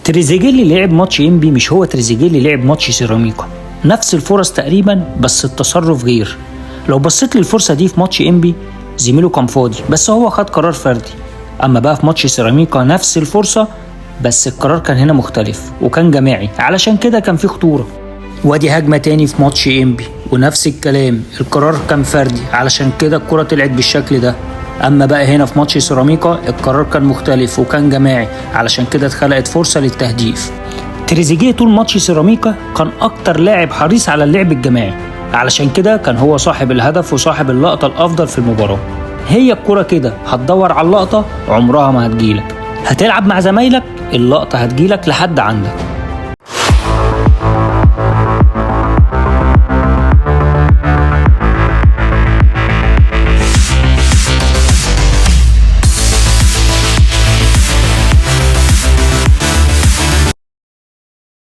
تريزيجيه اللي لعب ماتش انبي مش هو تريزيجيه اللي لعب ماتش سيراميكا، نفس الفرص تقريبا بس التصرف غير. لو بصيت للفرصة دي في ماتش انبي زميله كان فاضي بس هو خد قرار فردي، اما بقى في ماتش سيراميكا نفس الفرصة بس القرار كان هنا مختلف وكان جماعي، علشان كده كان فيه خطورة. وادي هجمة تاني في ماتش انبي ونفس الكلام، القرار كان فردي علشان كده الكرة طلعت بالشكل ده. اما بقى هنا في ماتش سيراميكا القرار كان مختلف وكان جماعي، علشان كده اتخلقت فرصة للتهديف. تريزيجيه طول ماتش سيراميكا كان اكتر لاعب حريص على اللعب الجماعي، علشان كده كان هو صاحب الهدف وصاحب اللقطة الافضل في المباراة. هي الكرة كده، هتدور على اللقطة عمرها ما هتجيلك، هتلعب مع زمايلك اللقطة هتجيلك لحد عندك.